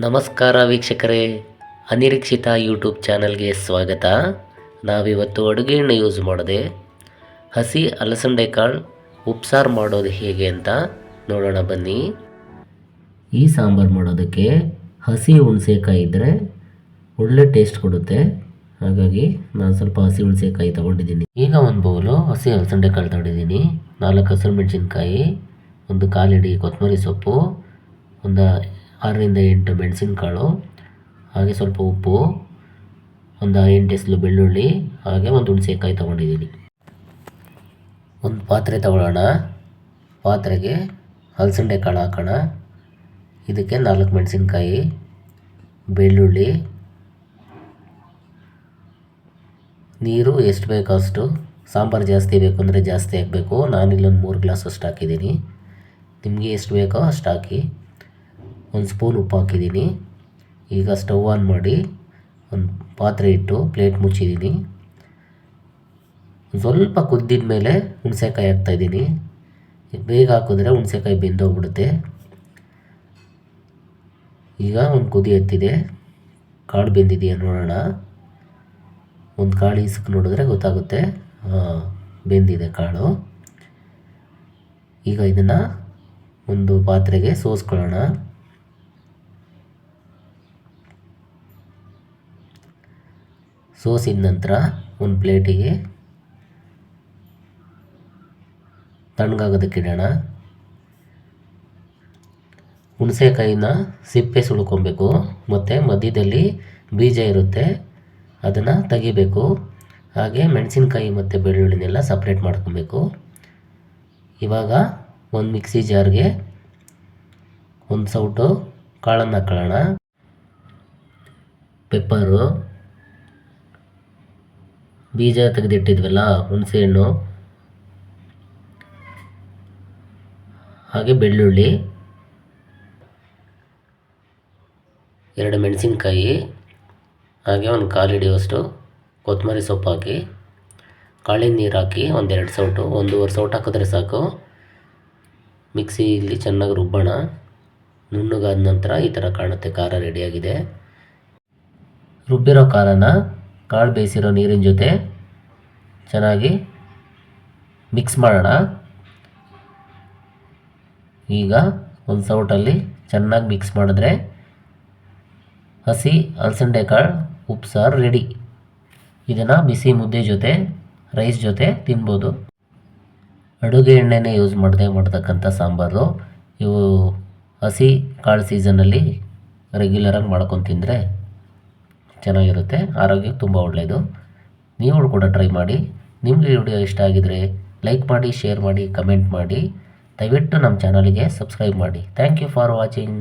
ನಮಸ್ಕಾರ ವೀಕ್ಷಕರೇ, ಅನಿರೀಕ್ಷಿತ ಯೂಟ್ಯೂಬ್ ಚಾನಲ್ಗೆ ಸ್ವಾಗತ. ನಾವಿವತ್ತು ಅಡುಗೆ ಎಣ್ಣೆ ಯೂಸ್ ಮಾಡದೆ ಹಸಿ ಅಲಸಂದೆ ಕಾಳು ಉಪ್ಸಾರು ಮಾಡೋದು ಹೇಗೆ ಅಂತ ನೋಡೋಣ ಬನ್ನಿ. ಈ ಸಾಂಬಾರು ಮಾಡೋದಕ್ಕೆ ಹಸಿ ಹುಣಸೆಕಾಯಿ ಇದ್ದರೆ ಒಳ್ಳೆ ಟೇಸ್ಟ್ ಕೊಡುತ್ತೆ. ಹಾಗಾಗಿ ನಾನು ಸ್ವಲ್ಪ ಹಸಿ ಹುಣಸೆಕಾಯಿ ತೊಗೊಂಡಿದ್ದೀನಿ. ಈಗ ಒಂದು ಬೌಲು ಹಸಿ ಅಲಸಂದೆ ಕಾಳು ತೊಗೊಂಡಿದ್ದೀನಿ. 4 ಹಸಿರುಮೆಣಸಿನ್ಕಾಯಿ, ಒಂದು ಕಾಲಿಡಿ ಕೊತ್ತಂಬರಿ ಸೊಪ್ಪು, ಒಂದು 6 ರಿಂದ 8 ಮೆಣಸಿನಕಾಳು, ಹಾಗೆ ಸ್ವಲ್ಪ ಉಪ್ಪು, ಒಂದು 8 ಎಸಳು ಬೆಳ್ಳುಳ್ಳಿ, ಹಾಗೆ ಒಂದು ಹುಣಸೆಕಾಯಿ ತೊಗೊಂಡಿದ್ದೀನಿ. ಒಂದು ಪಾತ್ರೆ ತಗೊಳ್ಳೋಣ. ಪಾತ್ರೆಗೆ ಅಲಸಂದೆ ಕಾಳು ಹಾಕೋಣ. ಇದಕ್ಕೆ 4 ಮೆಣಸಿನ್ಕಾಯಿ, ಬೆಳ್ಳುಳ್ಳಿ, ನೀರು ಎಷ್ಟು ಬೇಕೋ ಅಷ್ಟು. ಸಾಂಬಾರು ಜಾಸ್ತಿ ಬೇಕು ಅಂದರೆ ಜಾಸ್ತಿ ಹಾಕಬೇಕು. ನಾನಿಲ್ಲೊಂದು 3 ಗ್ಲಾಸ್ ಅಷ್ಟು ಹಾಕಿದ್ದೀನಿ. ನಿಮಗೆ ಎಷ್ಟು ಬೇಕೋ ಅಷ್ಟು ಹಾಕಿ. ಒಂದು ಸ್ಪೂನ್ ಉಪ್ಪು ಹಾಕಿದ್ದೀನಿ. ಈಗ ಸ್ಟವ್ ಆನ್ ಮಾಡಿ ಒಂದು ಪಾತ್ರೆ ಇಟ್ಟು ಪ್ಲೇಟ್ ಮುಚ್ಚಿದ್ದೀನಿ. ಸ್ವಲ್ಪ ಕುದ್ದಿದ ಮೇಲೆ ಹುಣಸೆಕಾಯಿ ಹಾಕ್ತಾಯಿದ್ದೀನಿ. ಬೇಗ ಹಾಕಿದ್ರೆ ಹುಣಸೆಕಾಯಿ ಬೆಂದೋಗ್ಬಿಡುತ್ತೆ. ಈಗ ಒಂದು ಕುದಿ ಎತ್ತಿದೆ. ಕಾಳು ಬೆಂದಿದೆಯಾ ನೋಡೋಣ. ಒಂದು ಕಾಳು ಇಸ್ಕು ನೋಡಿದ್ರೆ ಗೊತ್ತಾಗುತ್ತೆ. ಬೆಂದಿದೆ ಕಾಳು. ಈಗ ಇದನ್ನು ಒಂದು ಪಾತ್ರೆಗೆ ಸೋಸ್ಕೊಳ್ಳೋಣ. ಸೋಸಿದ ನಂತರ ಒಂದು ಪ್ಲೇಟಿಗೆ ತಣ್ಣಗಾಗೋದಕ್ಕಿಡೋಣ. ಹುಣಸೆಕಾಯಿನ ಸಿಪ್ಪೆ ಸುಳ್ಕೊಬೇಕು, ಮತ್ತು ಮಧ್ಯದಲ್ಲಿ ಬೀಜ ಇರುತ್ತೆ, ಅದನ್ನು ತೆಗಿಬೇಕು. ಹಾಗೆ ಮೆಣಸಿನ್ಕಾಯಿ ಮತ್ತು ಬೆಳ್ಳುಳ್ಳಿನೆಲ್ಲ ಸಪ್ರೇಟ್ ಮಾಡ್ಕೊಬೇಕು. ಇವಾಗ ಒಂದು ಮಿಕ್ಸಿ ಜಾರ್ಗೆ ಒಂದು ಸೌಟು ಕಾಳನ್ನು ಹಾಕೊಳ್ಳೋಣ. ಪೆಪ್ಪರು, ಬೀಜ ತೆಗೆದಿಟ್ಟಿದ್ವಲ್ಲ ಹುಣಸೆಹಣ್ಣು, ಹಾಗೆ ಬೆಳ್ಳುಳ್ಳಿ, 2 ಮೆಣಸಿನ್ಕಾಯಿ, ಹಾಗೆ ಒಂದು ಕಾಲು ಹಿಡಿಯುವಷ್ಟು ಕೊತ್ತಂಬರಿ ಸೊಪ್ಪು ಹಾಕಿ, ಕಾಳಿನ ನೀರು ಹಾಕಿ ಒಂದು 2 ಸೌಟು, 1.5 ಸೌಟು ಹಾಕಿದ್ರೆ ಸಾಕು. ಮಿಕ್ಸಿಯಲ್ಲಿ ಚೆನ್ನಾಗಿ ರುಬ್ಬೋಣ. ನುಣ್ಣಗಾದ ನಂತರ ಈ ಥರ ಕಾಣುತ್ತೆ. ಖಾರ ರೆಡಿಯಾಗಿದೆ. ರುಬ್ಬಿರೋ ಖಾರನ ಕಾಳು ಬೇಯಿಸಿರೋ ನೀರಿನ ಜೊತೆ ಚೆನ್ನಾಗಿ ಮಿಕ್ಸ್ ಮಾಡೋಣ. ಈಗ ಒಂದು ಸೌಟಲ್ಲಿ ಚೆನ್ನಾಗಿ ಮಿಕ್ಸ್ ಮಾಡಿದ್ರೆ ಹಸಿ ಅಲಸಂದೆ ಕಾಳು ಉಪ್ಸಾರು ರೆಡಿ. ಇದನ್ನು ಬಿಸಿ ಮುದ್ದೆ ಜೊತೆ, ರೈಸ್ ಜೊತೆ ತಿನ್ಬೋದು. ಅಡುಗೆ ಎಣ್ಣೆನೇ ಯೂಸ್ ಮಾಡದೆ ಮಾಡ್ತಕ್ಕಂಥ ಸಾಂಬಾರು. ಇವು ಹಸಿ ಕಾಳು ಸೀಸನ್ನಲ್ಲಿ ರೆಗ್ಯುಲರಾಗಿ ಮಾಡ್ಕೊಂಡು ತಿಂದರೆ ಚೆನ್ನಾಗಿರುತ್ತೆ. ಆರೋಗ್ಯಕ್ಕೆ ತುಂಬ ಒಳ್ಳೆಯದು. ನೀವು ಕೂಡ ಟ್ರೈ ಮಾಡಿ. ನಿಮಗೆ ವಿಡಿಯೋ ಇಷ್ಟ ಆಗಿದರೆ ಲೈಕ್ ಮಾಡಿ, ಶೇರ್ ಮಾಡಿ, ಕಮೆಂಟ್ ಮಾಡಿ. ದಯವಿಟ್ಟು ನಮ್ಮ ಚಾನಲಿಗೆ ಸಬ್ಸ್ಕ್ರೈಬ್ ಮಾಡಿ. Thank you for watching.